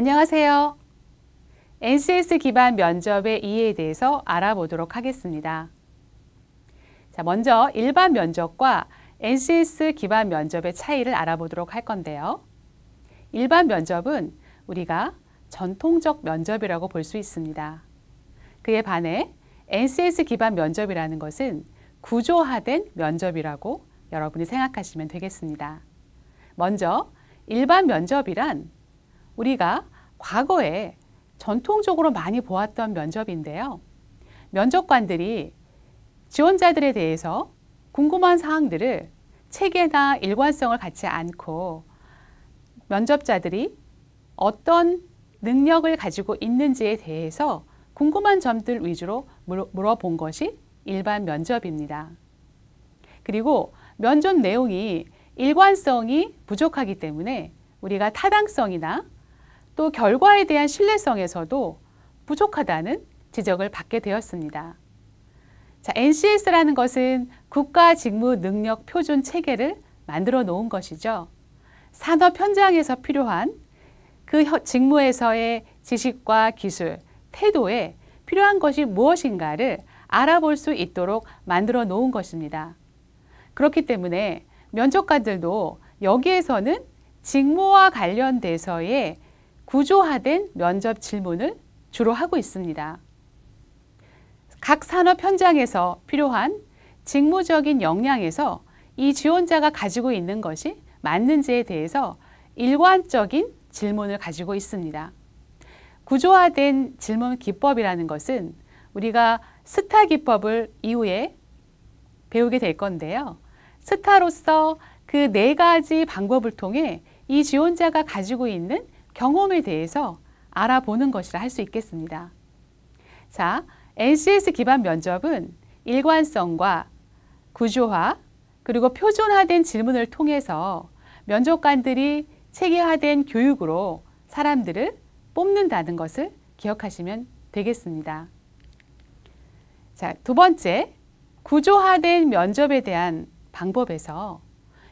안녕하세요. NCS 기반 면접의 이해에 대해서 알아보도록 하겠습니다. 자, 먼저 일반 면접과 NCS 기반 면접의 차이를 알아보도록 할 건데요. 일반 면접은 우리가 전통적 면접이라고 볼 수 있습니다. 그에 반해 NCS 기반 면접이라는 것은 구조화된 면접이라고 여러분이 생각하시면 되겠습니다. 먼저 일반 면접이란 우리가 과거에 전통적으로 많이 보았던 면접인데요. 면접관들이 지원자들에 대해서 궁금한 사항들을 체계나 일관성을 갖지 않고 면접자들이 어떤 능력을 가지고 있는지에 대해서 궁금한 점들 위주로 물어본 것이 일반 면접입니다. 그리고 면접 내용이 일관성이 부족하기 때문에 우리가 타당성이나 또 결과에 대한 신뢰성에서도 부족하다는 지적을 받게 되었습니다. 자, NCS라는 것은 국가직무능력표준 체계를 만들어 놓은 것이죠. 산업 현장에서 필요한 그 직무에서의 지식과 기술, 태도에 필요한 것이 무엇인가를 알아볼 수 있도록 만들어 놓은 것입니다. 그렇기 때문에 면접관들도 여기에서는 직무와 관련돼서의 구조화된 면접 질문을 주로 하고 있습니다. 각 산업 현장에서 필요한 직무적인 역량에서 이 지원자가 가지고 있는 것이 맞는지에 대해서 일관적인 질문을 가지고 있습니다. 구조화된 질문 기법이라는 것은 우리가 스타 기법을 이후에 배우게 될 건데요. 스타로서 그 4가지 방법을 통해 이 지원자가 가지고 있는 경험에 대해서 알아보는 것이라 할 수 있겠습니다. 자, NCS 기반 면접은 일관성과 구조화 그리고 표준화된 질문을 통해서 면접관들이 체계화된 교육으로 사람들을 뽑는다는 것을 기억하시면 되겠습니다. 자, 두 번째, 구조화된 면접에 대한 방법에서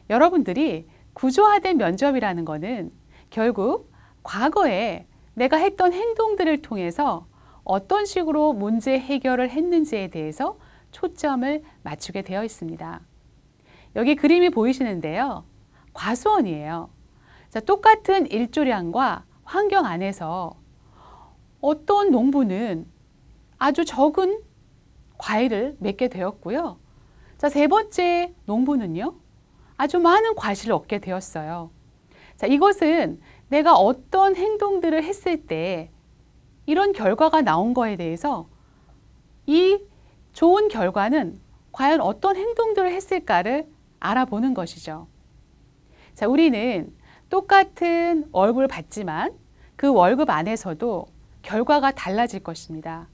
여러분들이 구조화된 면접이라는 것은 결국 과거에 내가 했던 행동들을 통해서 어떤 식으로 문제 해결을 했는지에 대해서 초점을 맞추게 되어 있습니다. 여기 그림이 보이시는데요. 과수원이에요. 자, 똑같은 일조량과 환경 안에서 어떤 농부는 아주 적은 과일을 맺게 되었고요. 자, 세 번째 농부는요. 아주 많은 과실을 얻게 되었어요. 자, 이것은 내가 어떤 행동들을 했을 때 이런 결과가 나온 거에 대해서 이 좋은 결과는 과연 어떤 행동들을 했을까를 알아보는 것이죠. 자, 우리는 똑같은 월급을 받지만 그 월급 안에서도 결과가 달라질 것입니다.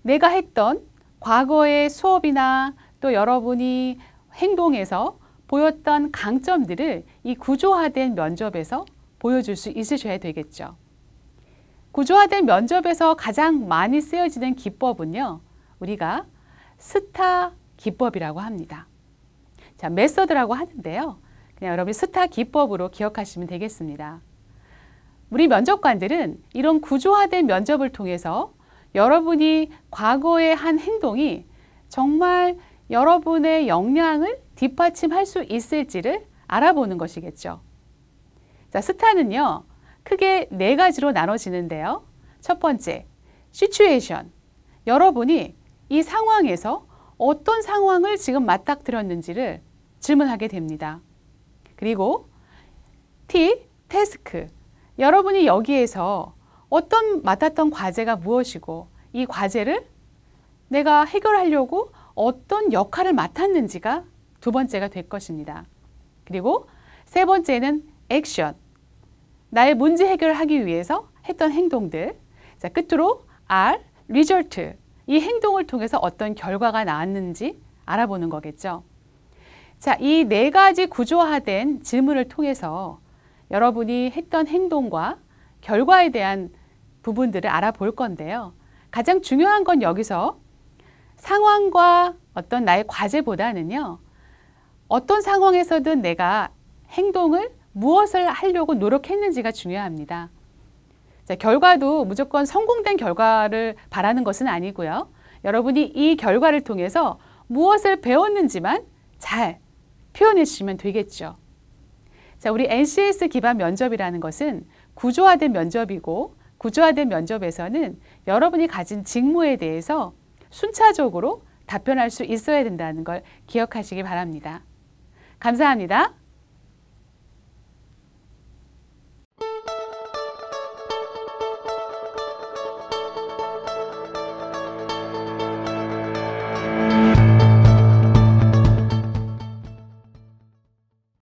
내가 했던 과거의 수업이나 또 여러분이 행동에서 보였던 강점들을 이 구조화된 면접에서 보여줄 수 있으셔야 되겠죠. 구조화된 면접에서 가장 많이 쓰여지는 기법은요. 우리가 스타 기법이라고 합니다. 자, 메서드라고 하는데요. 그냥 여러분이 스타 기법으로 기억하시면 되겠습니다. 우리 면접관들은 이런 구조화된 면접을 통해서 여러분이 과거에 한 행동이 정말 여러분의 역량을 뒷받침할 수 있을지를 알아보는 것이겠죠. 자, 스타는요, 크게 4가지로 나눠지는데요. 첫 번째, 시츄에이션. 여러분이 이 상황에서 어떤 상황을 지금 맞닥뜨렸는지를 질문하게 됩니다. 그리고 T, 태스크. 여러분이 여기에서 맡았던 과제가 무엇이고 이 과제를 내가 해결하려고 어떤 역할을 맡았는지가 두 번째가 될 것입니다. 그리고 세 번째는 액션. 나의 문제 해결을 하기 위해서 했던 행동들. 자, 끝으로 R, result. 이 행동을 통해서 어떤 결과가 나왔는지 알아보는 거겠죠. 자, 이 4가지 구조화된 질문을 통해서 여러분이 했던 행동과 결과에 대한 부분들을 알아볼 건데요. 가장 중요한 건 여기서 상황과 어떤 나의 과제보다는요. 어떤 상황에서든 내가 행동을 무엇을 하려고 노력했는지가 중요합니다. 자, 결과도 무조건 성공된 결과를 바라는 것은 아니고요. 여러분이 이 결과를 통해서 무엇을 배웠는지만 잘 표현해 주시면 되겠죠. 자, 우리 NCS 기반 면접이라는 것은 구조화된 면접이고 구조화된 면접에서는 여러분이 가진 직무에 대해서 순차적으로 답변할 수 있어야 된다는 걸 기억하시기 바랍니다. 감사합니다.